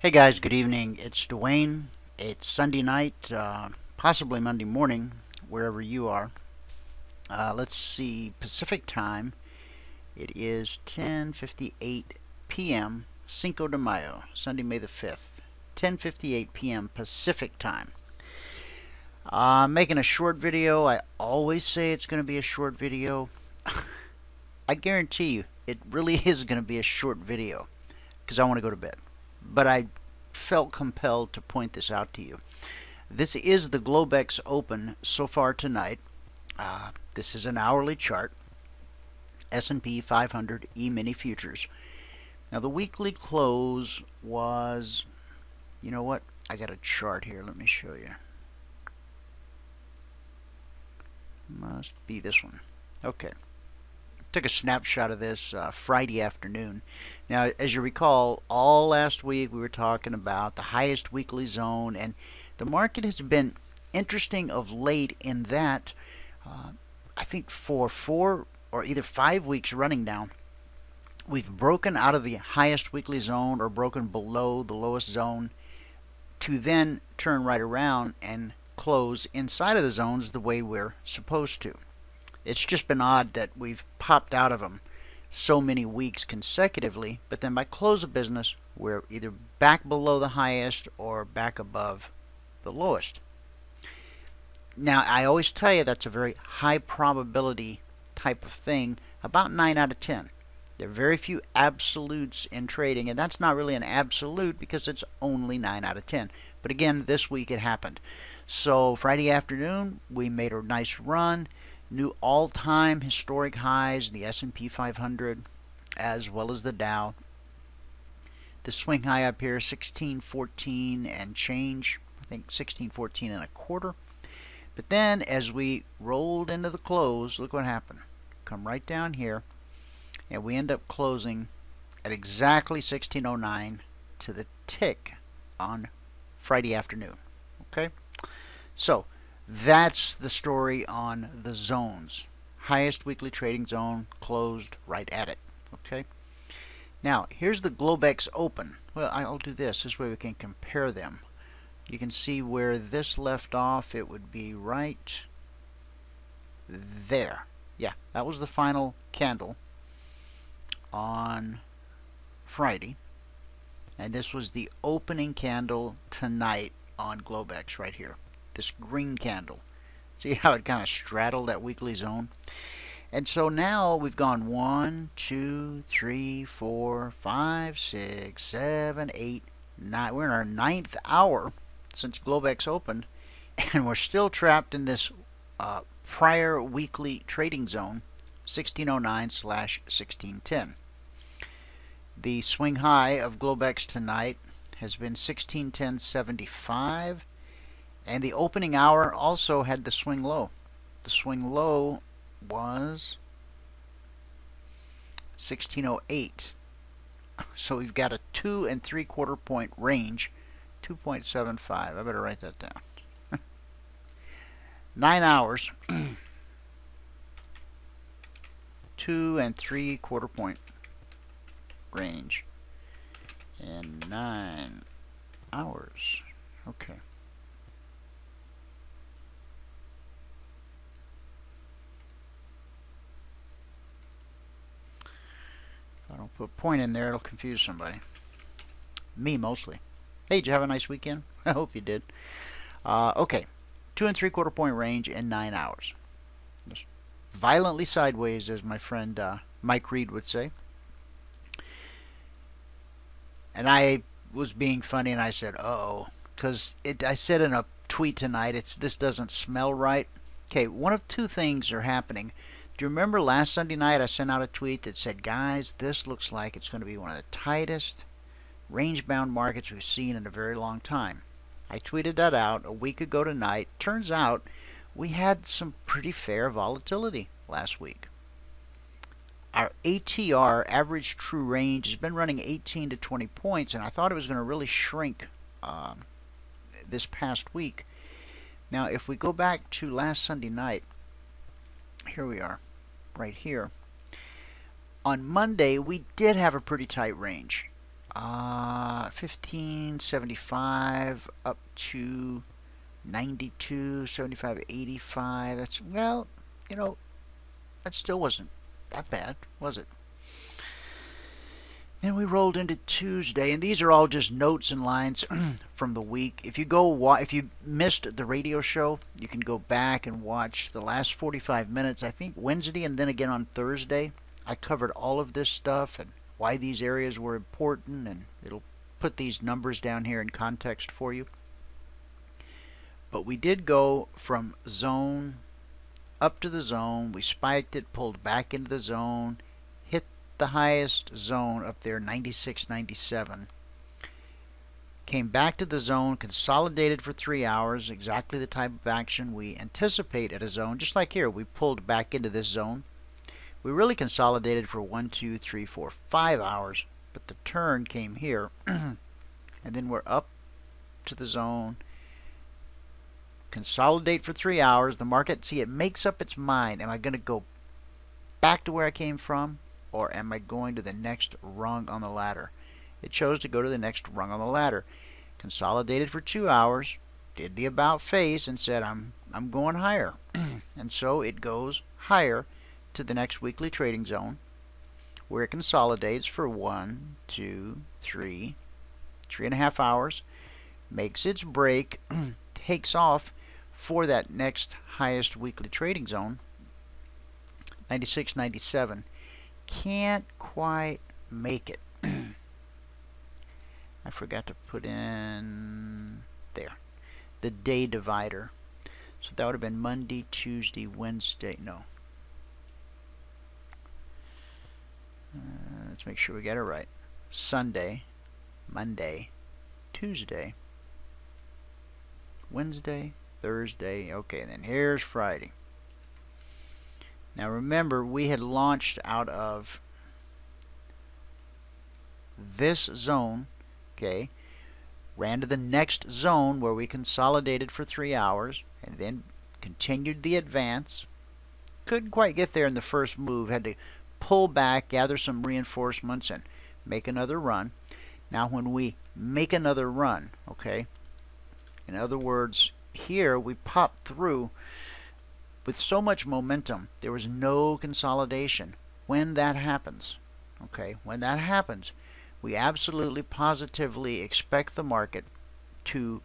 Hey guys, good evening. It's Dwayne. It's Sunday night, possibly Monday morning, wherever you are. Let's see, Pacific time. It is 10:58 p.m. Cinco de Mayo, Sunday, May the 5th. 10:58 p.m. Pacific time. Making a short video. I always say it's going to be a short video. I guarantee you, it really is going to be a short video because I want to go to bed. But I felt compelled to point this out to you. This is the Globex Open so far tonight. This is an hourly chart. S&P 500 E-mini futures. Now the weekly close was, you know what? I got a chart here. Let me show you. Must be this one. Okay. Took a snapshot of this Friday afternoon. Now, as you recall, all last week we were talking about the highest weekly zone, and the market has been interesting of late in that I think for 4 or either 5 weeks running now, we've broken out of the highest weekly zone or broken below the lowest zone to then turn right around and close inside of the zones the way we're supposed to. It's just been odd that we've popped out of them so many weeks consecutively, but then by close of business, we're either back below the highest or back above the lowest. Now, I always tell you that's a very high probability type of thing, about 9 out of 10. There are very few absolutes in trading, and that's not really an absolute because it's only 9 out of 10. But again, this week it happened. So Friday afternoon, we made a nice run. New all-time historic highs, the S&P 500 as well as the Dow. The swing high up here, 1614 and change. I think 1614 and a quarter. But then as we rolled into the close, look what happened. Come right down here, and we end up closing at exactly 1609 to the tick on Friday afternoon. Okay? So that's the story on the zones. Highest weekly trading zone closed right at it. Okay. Now here's the Globex Open. Well, I'll do this. This way we can compare them. You can see where this left off. It would be right there. Yeah, that was the final candle on Friday. And this was the opening candle tonight on Globex right here. This green candle. See how it kind of straddled that weekly zone? And so now we've gone 1, 2, 3, 4, 5, 6, 7, 8, 9. We're in our 9th hour since Globex opened, and we're still trapped in this prior weekly trading zone, 1609/1610. The swing high of Globex tonight has been 1610.75. And the opening hour also had the swing low. The swing low was 1608. So we've got a 2 3/4 point range, 2.75. I better write that down. 9 hours, 2 3/4 point range in 9 hours. Okay. If I don't put a point in there, it'll confuse somebody. Me mostly. Hey, did you have a nice weekend? I hope you did. Okay, 2 3/4 point range in 9 hours. Just violently sideways, as my friend Mike Reed would say. And I was being funny, and I said, "Uh-oh," because I said in a tweet tonight, this doesn't smell right. Okay, one of two things are happening. Do you remember last Sunday night I sent out a tweet that said, guys, this looks like it's going to be one of the tightest range-bound markets we've seen in a very long time. I tweeted that out a week ago tonight. Turns out we had some pretty fair volatility last week. Our ATR, average true range, has been running 18 to 20 points, and I thought it was going to really shrink this past week. Now, if we go back to last Sunday night, here we are, right here. On Monday, we did have a pretty tight range. 1575 up to 92, 75, 85. That's, well, you know, that still wasn't that bad, was it? Then we rolled into Tuesday, and these are all just notes and lines from the week. If you missed the radio show, you can go back and watch the last 45 minutes. I think Wednesday and then again on Thursday, I covered all of this stuff and why these areas were important, and it'll put these numbers down here in context for you. But we did go from zone up to the zone. We spiked it, pulled back into the zone, hit the highest zone up there, 96, 97. Came back to the zone, consolidated for 3 hours, exactly the type of action we anticipate at a zone. Just like here, we pulled back into this zone. We really consolidated for 1, 2, 3, 4, 5 hours, but the turn came here, and then we're up to the zone. Consolidate for 3 hours. The market, see, it makes up its mind. Am I going to go back to where I came from, or am I going to the next rung on the ladder? It chose to go to the next rung on the ladder. Consolidated for 2 hours, did the about face, and said, I'm going higher. And so it goes higher to the next weekly trading zone, where it consolidates for 1, 2, 3, 3.5 hours, makes its break, takes off for that next highest weekly trading zone, 96, 97. Can't quite make it. I forgot to put in there the day divider. So that would have been Monday, Tuesday, Wednesday. No. Let's make sure we get it right. Sunday, Monday, Tuesday, Wednesday, Thursday. Okay, and then here's Friday. Now remember, we had launched out of this zone, okay, ran to the next zone where we consolidated for 3 hours, and then continued the advance. Couldn't quite get there in the first move, had to pull back, gather some reinforcements, and make another run. Now when we make another run, okay, in other words, here we popped through with so much momentum, there was no consolidation. When that happens, okay, when that happens, we absolutely positively expect the market to,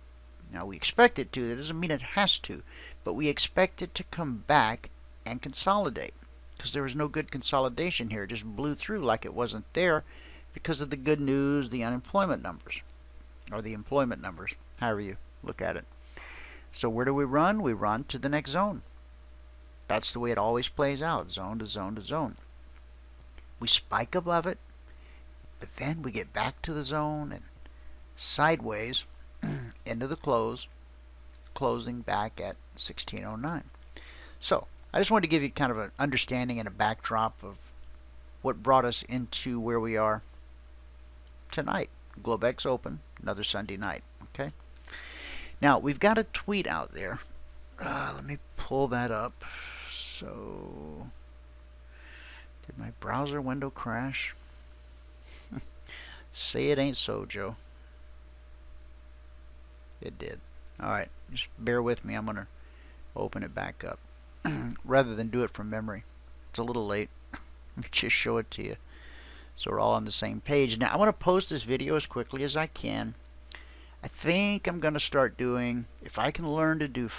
now we expect it to, that doesn't mean it has to, but we expect it to come back and consolidate, because there was no good consolidation here. It just blew through like it wasn't there because of the good news, the unemployment numbers, or the employment numbers, however you look at it. So where do we run? We run to the next zone. That's the way it always plays out, zone to zone to zone. We spike above it, but then we get back to the zone and sideways into the close, closing back at 1609. So I just wanted to give you kind of an understanding and a backdrop of what brought us into where we are tonight. Globex open, another Sunday night. Okay. Now we've got a tweet out there. Let me pull that up. So, did my browser window crash? Say it ain't so, Joe. It did. Alright, just bear with me. I'm going to open it back up rather than do it from memory. It's a little late. Let me just show it to you so we're all on the same page. Now, I want to post this video as quickly as I can. I think I'm going to start doing, if I can learn to do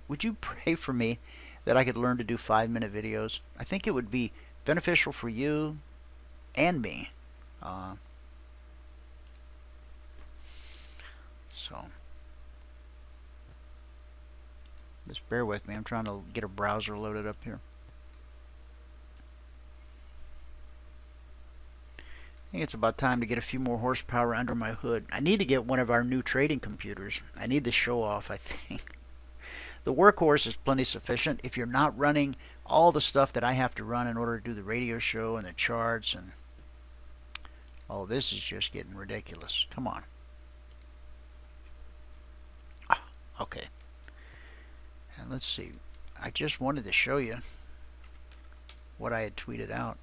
would you pray for me that I could learn to do 5-minute videos? I think it would be beneficial for you and me. So, just bear with me. I'm trying to get a browser loaded up here. I think it's about time to get a few more horsepower under my hood. I need to get one of our new trading computers. I need the show off, I think. The workhorse is plenty sufficient. If you're not running all the stuff that I have to run in order to do the radio show and the charts and... oh, this is just getting ridiculous. Come on. Okay. And let's see. I just wanted to show you what I had tweeted out.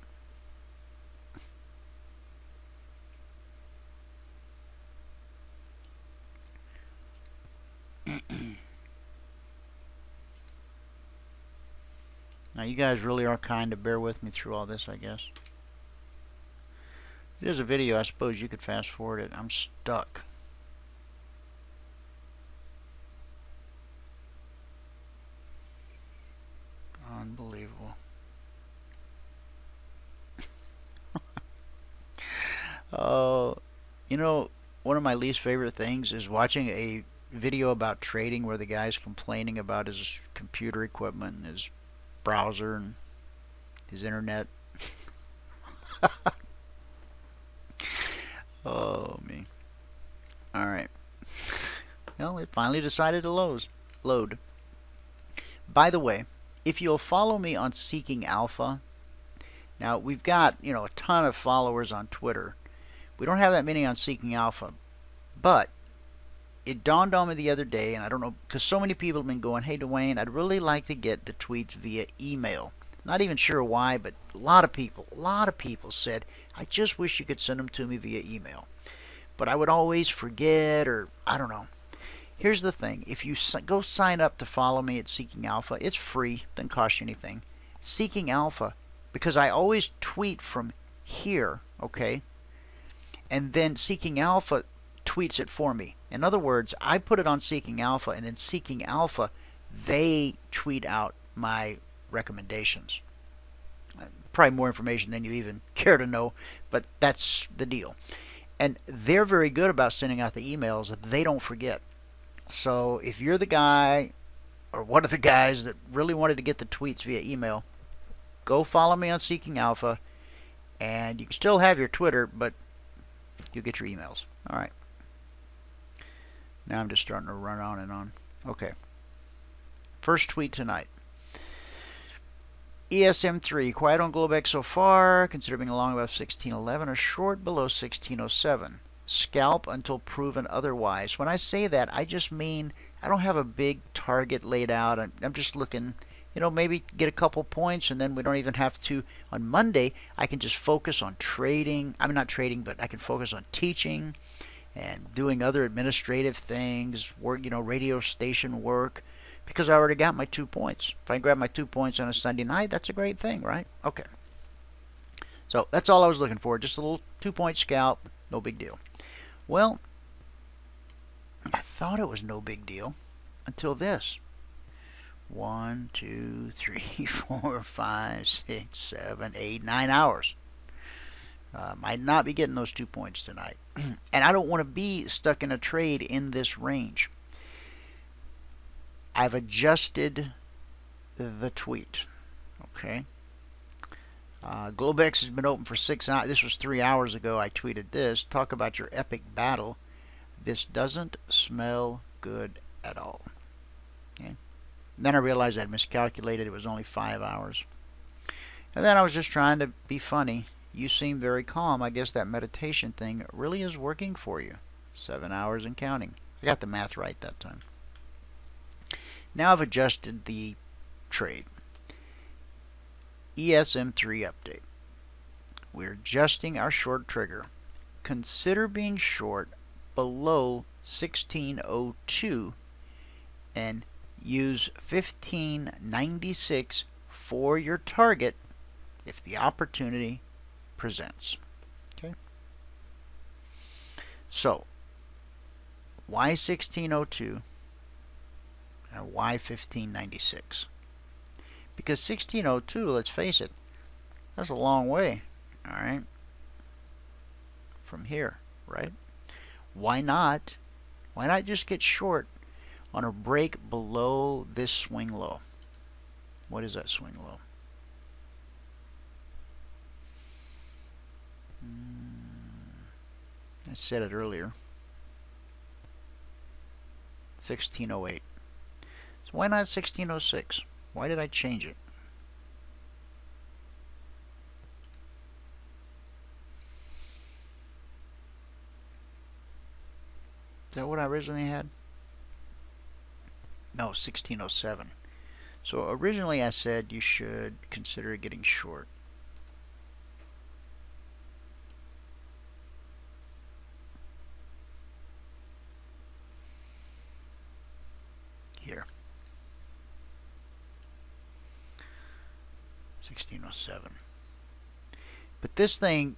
Now you guys really are kind to bear with me through all this, I guess. It is a video, I suppose you could fast forward it. I'm stuck. Unbelievable. Oh, you know, one of my least favorite things is watching a video about trading where the guy's complaining about his computer equipment and his browser and his internet. Oh, me. Alright. Well, it finally decided to load. By the way, if you'll follow me on Seeking Alpha, now we've got, a ton of followers on Twitter. We don't have that many on Seeking Alpha, but it dawned on me the other day, and I don't know, because so many people have been going, hey Dwayne, I'd really like to get the tweets via email. Not even sure why, but a lot of people said, I just wish you could send them to me via email. But I would always forget, or I don't know. Here's the thing. If you go sign up to follow me at Seeking Alpha, it's free. Doesn't cost you anything. Seeking Alpha, because I always tweet from here, okay? And then Seeking Alpha tweets it for me. In other words, I put it on Seeking Alpha, and then Seeking Alpha, they tweet out my recommendations. Probably more information than you even care to know, but that's the deal. And they're very good about sending out the emails. They don't forget. So if you're the guy or one of the guys that really wanted to get the tweets via email, go follow me on Seeking Alpha, and you can still have your Twitter, but you'll get your emails. All right. Now I'm just starting to run on and on. Okay. First tweet tonight. ESM3, quiet on Globex so far, consider being long above 1611 or short below 1607. Scalp until proven otherwise. When I say that, I just mean I don't have a big target laid out. I'm just looking, maybe get a couple points, and then we don't even have to. On Monday, I can just focus on trading. I'm not trading, but I can focus on teaching and doing other administrative things, work, radio station work, because I already got my 2 points. If I can grab my 2 points on a Sunday night, that's a great thing, right? Okay. So that's all I was looking for. Just a little 2-point scalp. No big deal. Well, I thought it was no big deal until this. 1, 2, 3, 4, 5, 6, 7, 8, 9 hours. Might not be getting those 2 points tonight. And I don't want to be stuck in a trade in this range. I've adjusted the tweet. Okay. Globex has been open for 6 hours. This was 3 hours ago. I tweeted this. Talk about your epic battle. This doesn't smell good at all. Okay. Then I realized I'd miscalculated. It was only 5 hours. And then I was just trying to be funny. You seem very calm. I guess that meditation thing really is working for you. 7 hours and counting. I got the math right that time. Now I've adjusted the trade. ESM3 update. We're adjusting our short trigger. Consider being short below 1602 and use 1596 for your target if the opportunity presents. Okay. So, why 1602 and why 1596? Because 1602, let's face it, that's a long way, all right, from here, right? Why not? Why not just get short on a break below this swing low? What is that swing low? I said it earlier. 1608. So why not 1606? Why did I change it? Is that what I originally had? No, 1607. So originally I said you should consider getting short. Here. 1607. But this thing,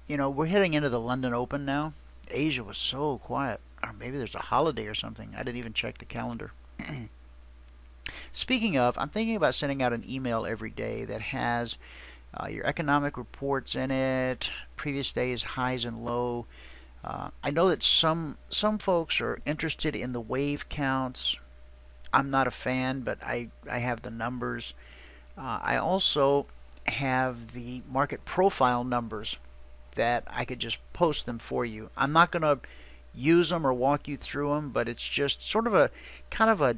you know, we're heading into the London Open now. Asia was so quiet. Or maybe there's a holiday or something. I didn't even check the calendar. Speaking of, I'm thinking about sending out an email every day that has your economic reports in it, previous day's highs and low. I know that some folks are interested in the wave counts. I'm not a fan, but I have the numbers. I also have the market profile numbers that I could just post them for you. I'm not going to use them or walk you through them, but it's just sort of a kind of a,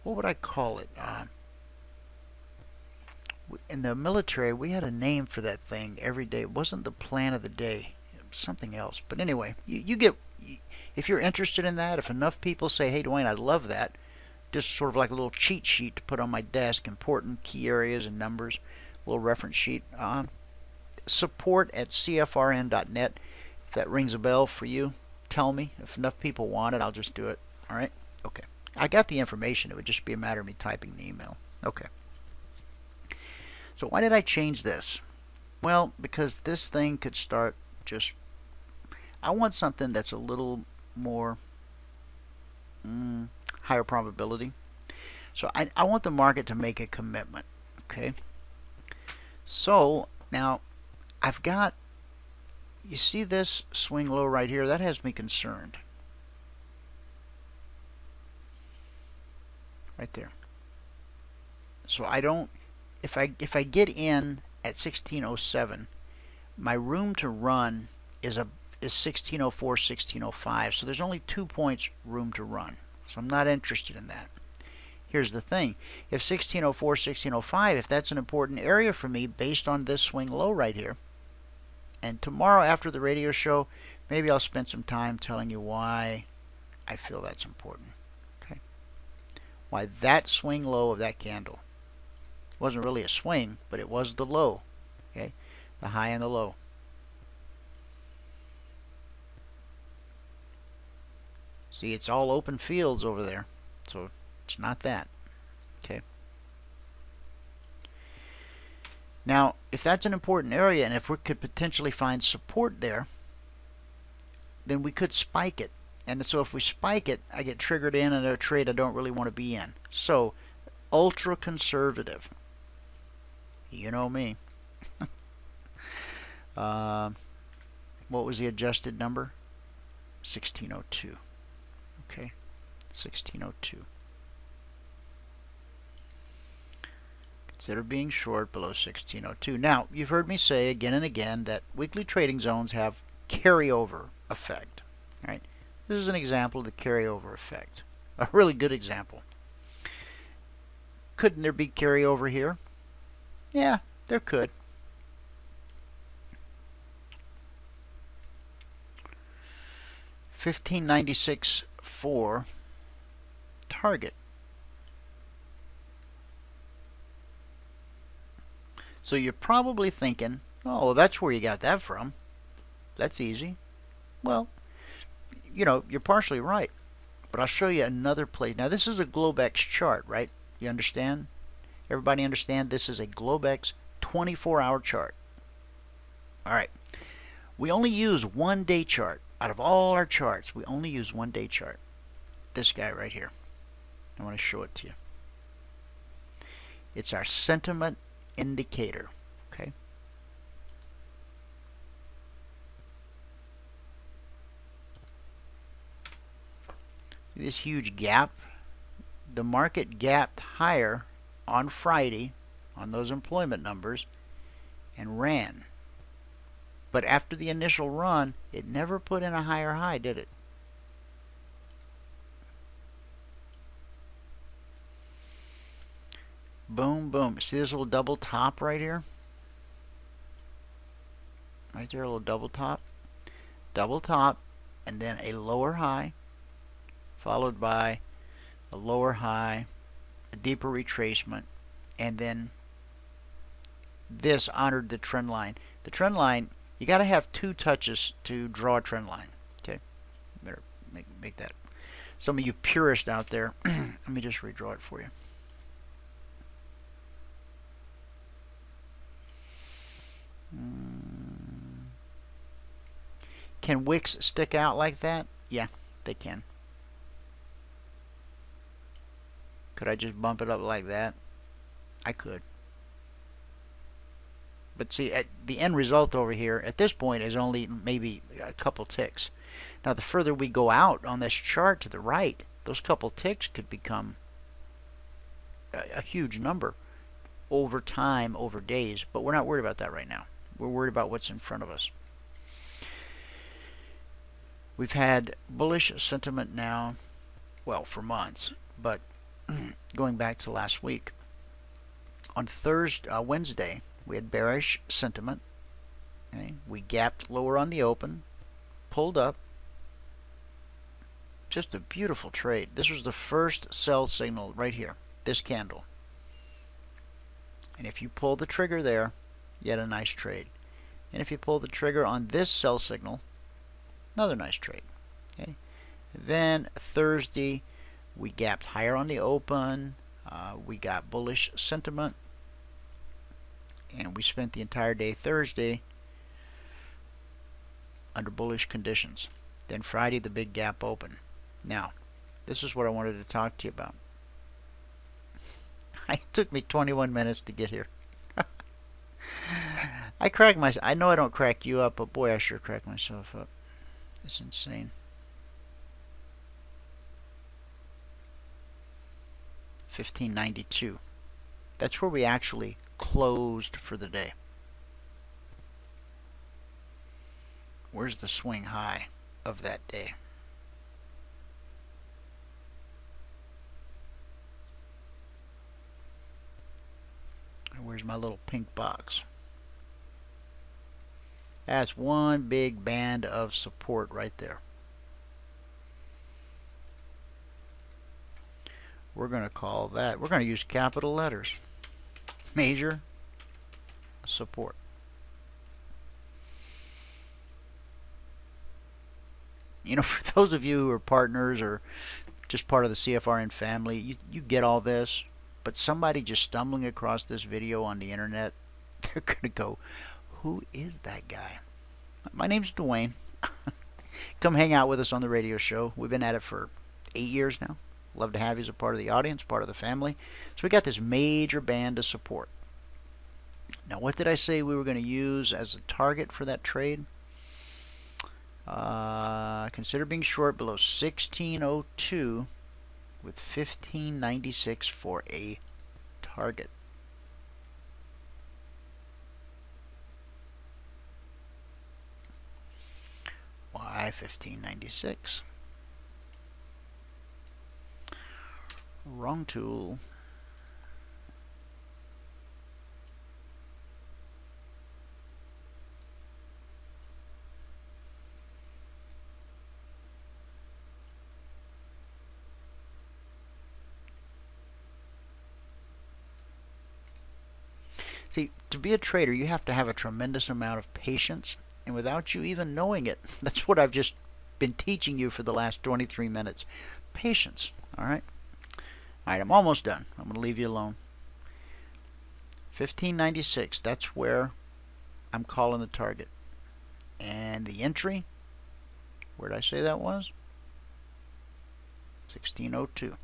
what would I call it? In the military, we had a name for that thing every day. It wasn't the plan of the day. It was something else. But anyway, you get, if you're interested in that, if enough people say, hey, Dwayne, I'd love that, just sort of like a little cheat sheet to put on my desk, important key areas and numbers, a little reference sheet. Support at cfrn.net. If that rings a bell for you, tell me. If enough people want it, I'll just do it. All right? Okay. I got the information. It would just be a matter of me typing the email. Okay. So why did I change this? Well, because this thing could start just... I want something that's a little more higher probability. So I want the market to make a commitment. Okay. So now I've got, you see this swing low right here? That has me concerned. Right there. So I don't, if I get in at 1607, my room to run is 1604, 1605. So there's only 2 points room to run. So I'm not interested in that. Here's the thing. If 1604, 1605, if that's an important area for me based on this swing low right here, and tomorrow after the radio show, maybe I'll spend some time telling you why I feel that's important. Okay? Why that swing low of that candle wasn't really a swing, but it was the low. Okay? The high and the low. See, it's all open fields over there. So it's not that. Okay. Now, if that's an important area, and if we could potentially find support there, then we could spike it. And so if we spike it, I get triggered in a trade I don't really want to be in. So, ultra conservative. You know me. What was the adjusted number? 1602. Okay. 1602. Consider being short below 1602. Now, you've heard me say again and again that weekly trading zones have carryover effect. Right? This is an example of the carryover effect. A really good example. Couldn't there be carryover here? Yeah, there could. $15.96 target. So you're probably thinking, oh, that's where you got that from. That's easy. Well, you know, you're partially right. But I'll show you another place. Now, this is a Globex chart, right? You understand? Everybody understand this is a Globex 24-hour chart. All right. We only use one day chart. Out of all our charts, we only use one day chart. This guy right here. I want to show it to you. It's our sentiment indicator. Okay. See this huge gap? The market gapped higher on Friday on those employment numbers and ran. But after the initial run, it never put in a higher high, did it? Boom, boom. See this little double top right here? Right there, a little double top. Double top, and then a lower high, followed by a lower high, a deeper retracement, and then this honored the trend line. The trend line, you got to have two touches to draw a trend line. Okay, better make that. Some of you purists out there, let me just redraw it for you. Can wicks stick out like that? Yeah, they can. Could I just bump it up like that? I could. But see, the end result over here at this point is only maybe a couple ticks. Now, the further we go out on this chart to the right, those couple ticks could become a huge number over time, over days. But we're not worried about that right now. We're worried about what's in front of us. We've had bullish sentiment now, well, for months, but going back to last week. On Wednesday, we had bearish sentiment. Okay? We gapped lower on the open, pulled up. Just a beautiful trade. This was the first sell signal right here, this candle. And if you pull the trigger there, you had a nice trade. And if you pull the trigger on this sell signal, another nice trade. Okay? Then Thursday, we gapped higher on the open. We got bullish sentiment. And we spent the entire day Thursday under bullish conditions. Then Friday, the big gap open. Now, this is what I wanted to talk to you about. It took me 21 minutes to get here. I know I don't crack you up, but boy, I sure crack myself up. It's insane. 1592. That's where we actually closed for the day. Where's the swing high of that day? Where's my little pink box? That's one big band of support right there. We're going to call that, we're going to use capital letters. Major support. You know, for those of you who are partners or just part of the CFRN family, you get all this. But somebody just stumbling across this video on the internet, they're going to go, who is that guy? My name's Dwayne. Come hang out with us on the radio show. We've been at it for 8 years now. Love to have you as a part of the audience, part of the family. So we got this major band of support. Now, what did I say we were going to use as a target for that trade? Consider being short below 1602 with 1596 for a target. Why 1596? Wrong tool. See, to be a trader, you have to have a tremendous amount of patience, and without you even knowing it, that's what I've just been teaching you for the last 23 minutes. Patience, all right? All right, I'm almost done. I'm going to leave you alone. 1596, that's where I'm calling the target. And the entry, where did I say that was? 1602.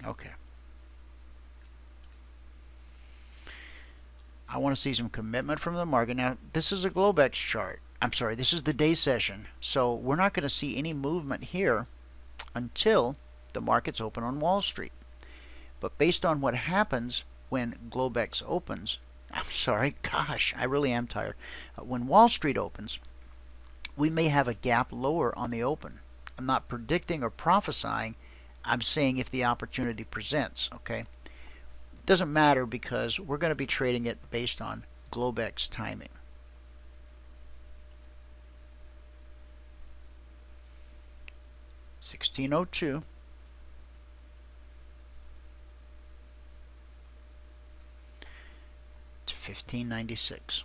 Okay. I want to see some commitment from the market. Now, this is a Globex chart. I'm sorry, this is the day session. So we're not going to see any movement here until the market's open on Wall Street. But based on what happens when Globex opens, I'm sorry, gosh, I really am tired. When Wall Street opens, we may have a gap lower on the open. I'm not predicting or prophesying. I'm saying if the opportunity presents, okay? Doesn't matter because we're going to be trading it based on Globex timing. $16.02 to 15.96.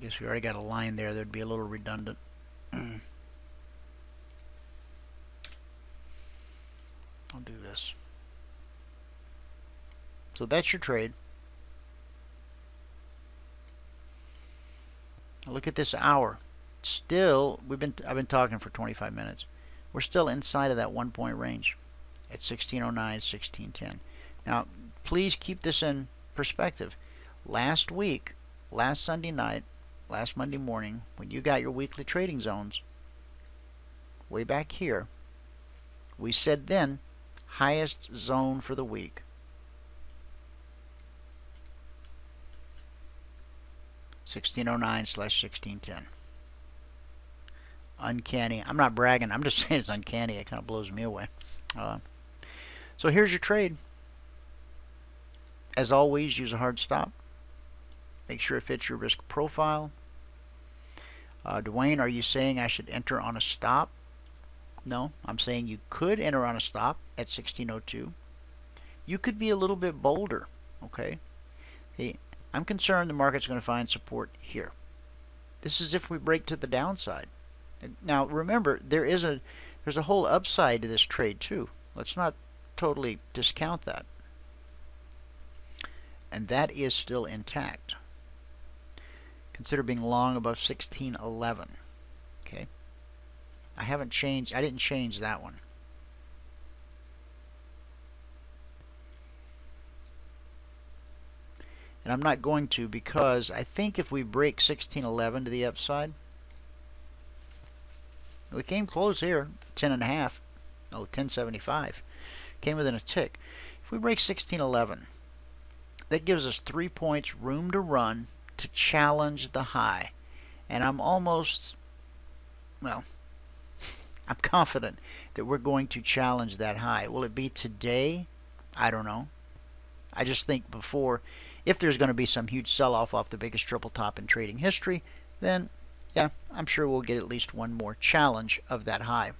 guess we already got a line there. That'd be a little redundant. I'll do this. So that's your trade. Now look at this hour. Still, I've been talking for 25 minutes. We're still inside of that 1 point range at 1609, 1610. Now, please keep this in perspective. Last week, last Sunday night, last Monday morning, when you got your weekly trading zones, way back here, we said then, highest zone for the week. 1609/1610. Uncanny. I'm not bragging. I'm just saying it's uncanny. It kind of blows me away. So here's your trade. As always, use a hard stop. Make sure it fits your risk profile. Dwayne, are you saying I should enter on a stop? No, I'm saying you could enter on a stop at 1602. You could be a little bit bolder. Okay. Hey, I'm concerned the market's going to find support here. This is if we break to the downside. Now remember, there's a whole upside to this trade too. Let's not totally discount that. And that is still intact. Consider being long above 1611. Okay. I didn't change that one. And I'm not going to, because I think if we break 1611 to the upside, we came close here, 10.5. Oh, 1075. Came within a tick. If we break 1611, that gives us 3 points room to run to challenge the high. And I'm almost, well, I'm confident that we're going to challenge that high. Will it be today? I don't know. I just think before, if there's going to be some huge sell-off off the biggest triple top in trading history, then yeah, I'm sure we'll get at least one more challenge of that high.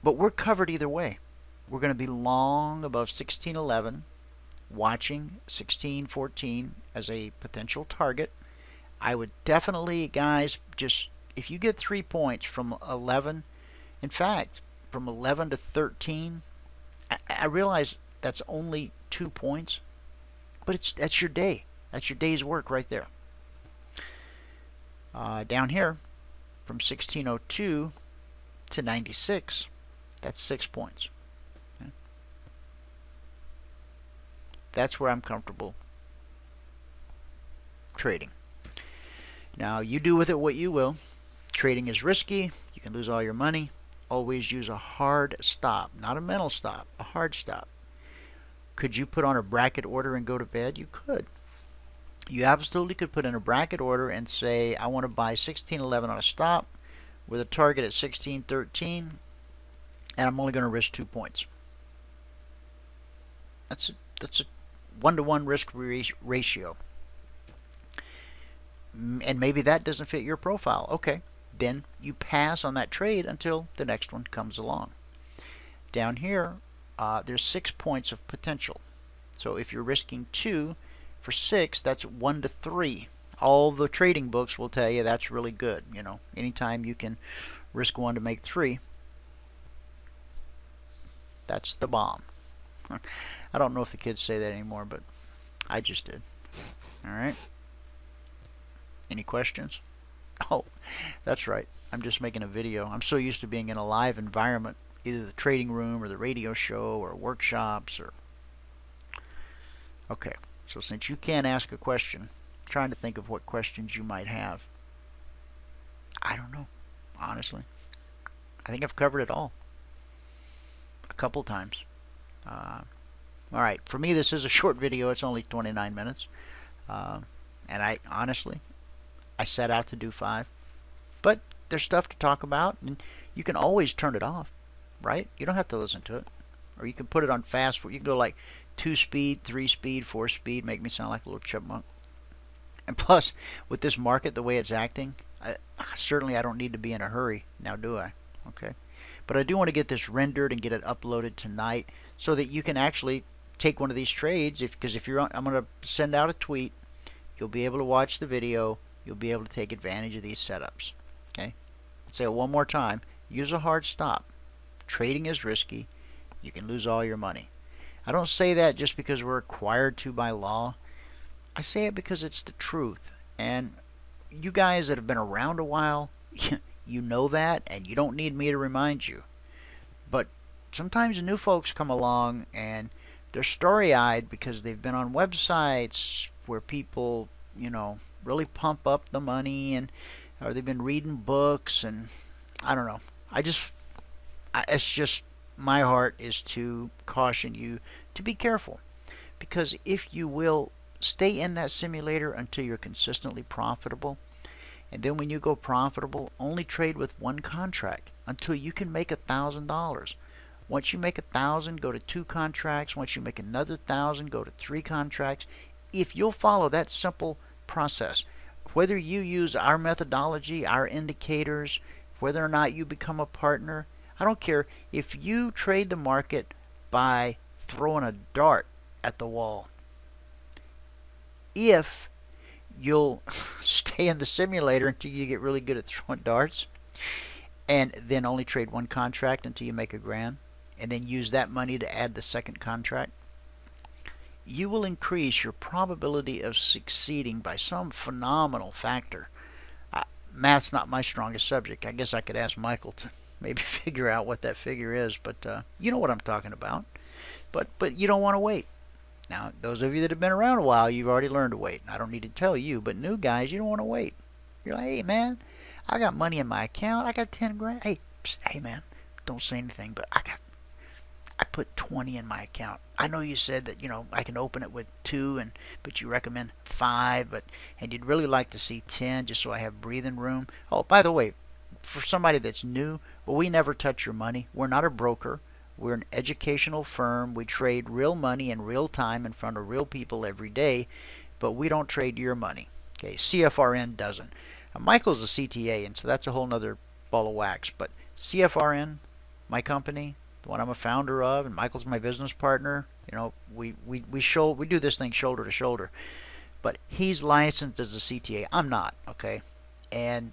But we're covered either way. We're going to be long above 1611, watching 1614 as a potential target. I would definitely, guys, just if you get 3 points from 11, in fact, from 11 to 13, I realize that's only 2 points, but that's your day. That's your day's work right there. Down here, from 1602 to 96, that's 6 points. Okay. That's where I'm comfortable trading. Now, you do with it what you will. Trading is risky. You can lose all your money. Always use a hard stop, not a mental stop, a hard stop. Could you put on a bracket order and go to bed? You could. You absolutely could put in a bracket order and say, I want to buy 1611 on a stop with a target at 1613, and I'm only going to risk 2 points. That's a 1-to-1 risk ratio. And maybe that doesn't fit your profile. Okay, then you pass on that trade until the next one comes along. Down here, there's 6 points of potential. So if you're risking 2 for 6, that's 1 to 3. All the trading books will tell you that's really good. You know, anytime you can risk 1 to make 3, that's the bomb. I don't know if the kids say that anymore, but I just did. All right. Any questions? Oh, that's right. I'm just making a video. I'm so used to being in a live environment, either the trading room or the radio show or workshops or... Okay, so since you can't ask a question, I'm trying to think of what questions you might have. I don't know, honestly. I think I've covered it all a couple times. Alright, for me this is a short video. It's only 29 minutes. And I honestly, I set out to do 5. But there's stuff to talk about, and you can always turn it off, right? You don't have to listen to it. Or you can put it on fast forward. You can go like 2 speed, 3 speed, 4 speed, make me sound like a little chipmunk. And plus, with this market, the way it's acting, certainly I don't need to be in a hurry now, do I? Okay. But I do want to get this rendered and get it uploaded tonight so that you can actually take one of these trades. Because if you're on, I'm going to send out a tweet you'll be able to watch the video. You'll be able to take advantage of these setups. Okay? I'll say it one more time. Use a hard stop. Trading is risky. You can lose all your money. I don't say that just because we're required to by law. I say it because it's the truth. And you guys that have been around a while, you know that, and you don't need me to remind you. But sometimes the new folks come along and they're story-eyed because they've been on websites where people, really pump up the money, and or they've been reading books, and I don't know. It's just my heart is to caution you to be careful, because if you will stay in that simulator until you're consistently profitable, and then when you go profitable, only trade with one contract until you can make $1,000. Once you make 1,000, go to 2 contracts. Once you make another 1,000, go to 3 contracts. If you'll follow that simple process, whether you use our methodology, our indicators, whether or not you become a partner, I don't care. If you trade the market by throwing a dart at the wall, if you'll stay in the simulator until you get really good at throwing darts, and then only trade one contract until you make $1,000, and then use that money to add the second contract, you will increase your probability of succeeding by some phenomenal factor. Math's not my strongest subject. I guess I could ask Michael to maybe figure out what that figure is, but you know what I'm talking about. But you don't want to wait. Now, those of you that have been around a while, you've already learned to wait. I don't need to tell you, but new guys, you don't want to wait. You're like, hey man, I got money in my account. I got 10 grand. Hey, psst, hey man, don't say anything, but I put 20 in my account. I know you said that, I can open it with 2, but you recommend 5, and you'd really like to see 10 just so I have breathing room. Oh, by the way, for somebody that's new, well, we never touch your money. We're not a broker. We're an educational firm. We trade real money in real time in front of real people every day, but we don't trade your money. Okay, CFRN doesn't. Now, Michael's a CTA, and so that's a whole nother ball of wax, but CFRN, my company, the one I'm a founder of, and Michael's my business partner, we do this thing shoulder to shoulder, but he's licensed as a CTA. I'm not, okay? And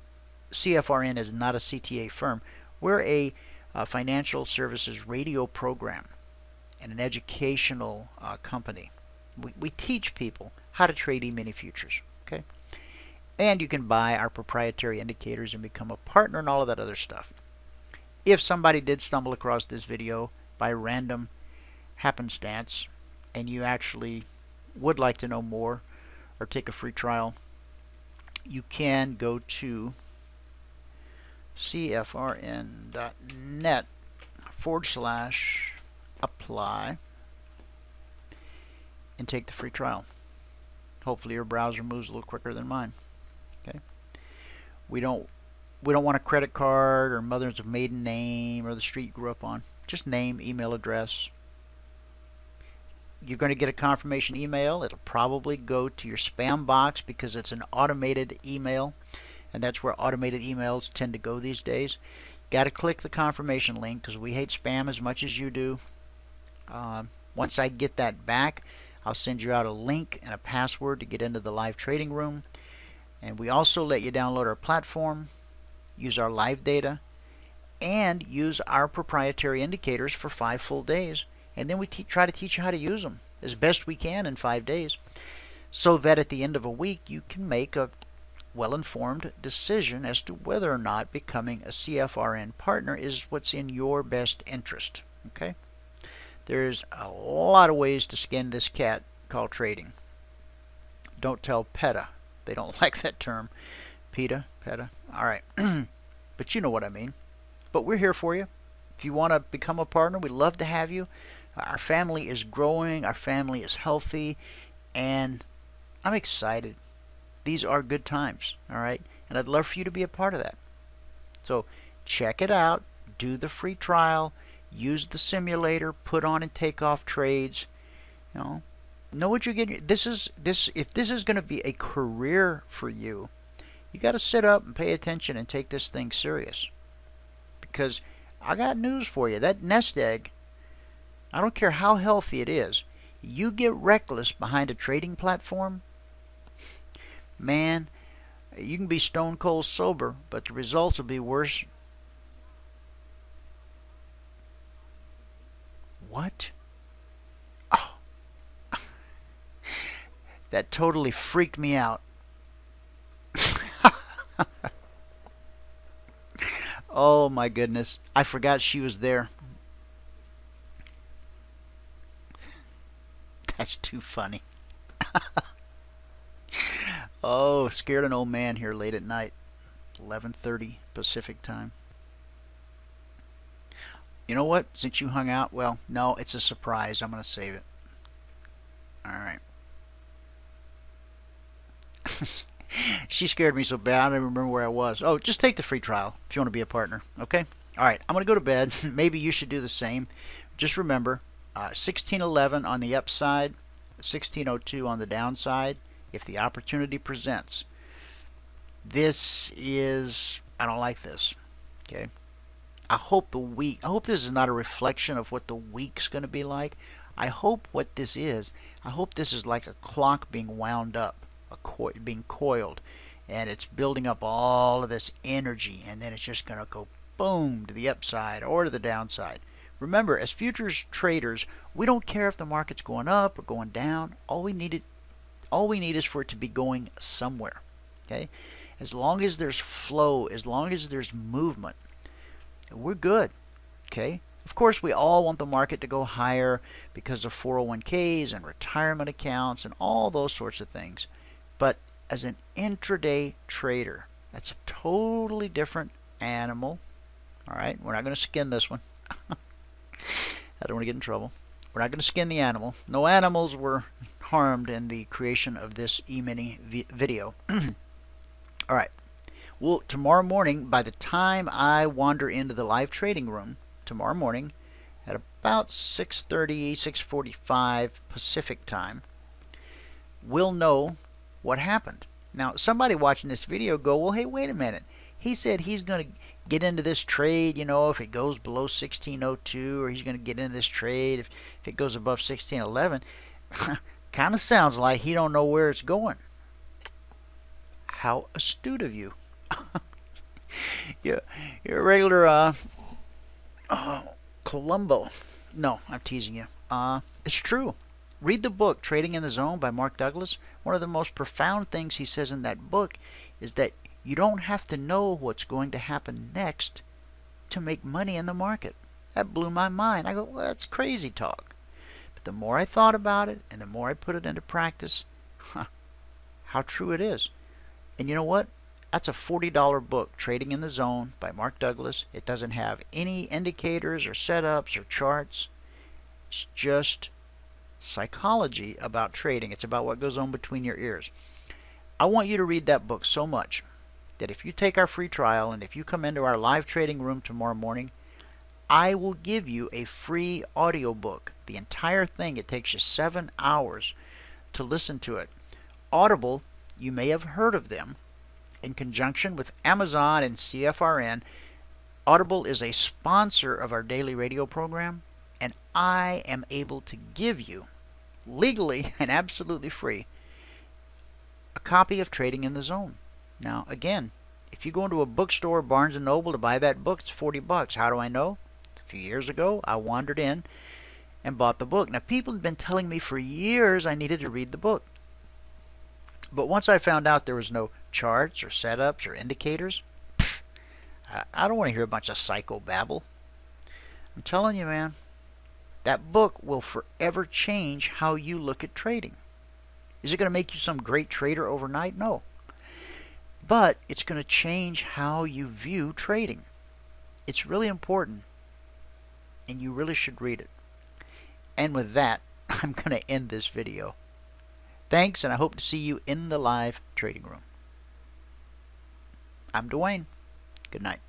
CFRN is not a CTA firm. We're a financial services radio program and an educational company. We teach people how to trade E-mini futures, okay? And you can buy our proprietary indicators and become a partner and all of that other stuff. If somebody did stumble across this video by random happenstance and you actually would like to know more or take a free trial, you can go to cfrn.net/apply and take the free trial. Hopefully your browser moves a little quicker than mine. Okay. We don't want a credit card or mother's maiden name or the street you grew up on. Just name, email address. You're going to get a confirmation email. It'll probably go to your spam box because it's an automated email, and that's where automated emails tend to go these days. Got to click the confirmation link because we hate spam as much as you do. Once I get that back, I'll send you out a link and a password to get into the live trading room. And we also let you download our platform, use our live data, and use our proprietary indicators for 5 full days. And then we try to teach you how to use them as best we can in 5 days, so that at the end of a week you can make a well-informed decision as to whether or not becoming a CFRN partner is what's in your best interest. Okay? There's a lot of ways to skin this cat called trading. Don't tell PETA. They don't like that term. PETA? PETA? Alright. But you know what I mean. But we're here for you. If you want to become a partner, we'd love to have you. Our family is growing. Our family is healthy. And I'm excited. These are good times. Alright? And I'd love for you to be a part of that. So check it out. Do the free trial. Use the simulator. Put on and take off trades. Know what you're getting. If this is going to be a career for you, you got to sit up and pay attention and take this thing serious. Because I got news for you. That nest egg, I don't care how healthy it is, you get reckless behind a trading platform, Man, you can be stone cold sober, but the results will be worse. What? Oh, that totally freaked me out. Oh my goodness. I forgot she was there. That's too funny. Oh, scared an old man here late at night. 11:30 Pacific time. You know what? Since you hung out, well, no, it's a surprise. I'm going to save it. All right. She scared me so bad I don't even remember where I was. Oh, just take the free trial if you want to be a partner. Okay? All right. I'm going to go to bed. Maybe you should do the same. Just remember, 1611 on the upside, 1602 on the downside if the opportunity presents. This is, I don't like this. Okay? I hope this is not a reflection of what the week's going to be like. I hope what this is, I hope this is like a clock being wound up, being coiled, and it's building up all of this energy, and then it's just going to go boom to the upside or to the downside. Remember, as futures traders, we don't care if the market's going up or going down. All we need is for it to be going somewhere. Okay? As long as there's flow, as long as there's movement, we're good. Okay? Of course, we all want the market to go higher because of 401ks and retirement accounts and all those sorts of things. But as an intraday trader, that's a totally different animal. All right? We're not going to skin this one. I don't want to get in trouble. We're not going to skin the animal. No animals were harmed in the creation of this Emini video. All right. Well, tomorrow morning, by the time I wander into the live trading room, tomorrow morning, at about 6:30, 6:45 Pacific time, we'll know what happened. Now, somebody watching this video go, well, hey, wait a minute. He said he's going to get into this trade, you know, if it goes below 1602, or he's going to get into this trade if it goes above 1611. Kind of sounds like he don't know where it's going. How astute of you. You're a regular Columbo. No, I'm teasing you. It's true. Read the book Trading in the Zone by Mark Douglas. One of the most profound things he says in that book is that you don't have to know what's going to happen next to make money in the market. That blew my mind. I go, well, that's crazy talk. But the more I thought about it and the more I put it into practice, how true it is. And you know what? That's a $40 book, Trading in the Zone by Mark Douglas. It doesn't have any indicators or setups or charts. It's just psychology about trading. It's about what goes on between your ears. I want you to read that book so much that if you take our free trial and if you come into our live trading room tomorrow morning, I will give you a free audiobook. The entire thing, it takes you 7 hours to listen to it. Audible, you may have heard of them. In conjunction with Amazon and CFRN, Audible is a sponsor of our daily radio program, and I am able to give you, legally and absolutely free, a copy of Trading in the Zone. Now, again, if you go into a bookstore, Barnes & Noble, to buy that book, it's $40. How do I know? A few years ago, I wandered in and bought the book. Now, people have been telling me for years I needed to read the book. But once I found out there was no charts or setups or indicators, I don't want to hear a bunch of psychobabble. I'm telling you, man, that book will forever change how you look at trading. Is it going to make you some great trader overnight? No. But it's going to change how you view trading. It's really important, and you really should read it. And with that, I'm going to end this video. Thanks, and I hope to see you in the live trading room. I'm Dwayne. Good night.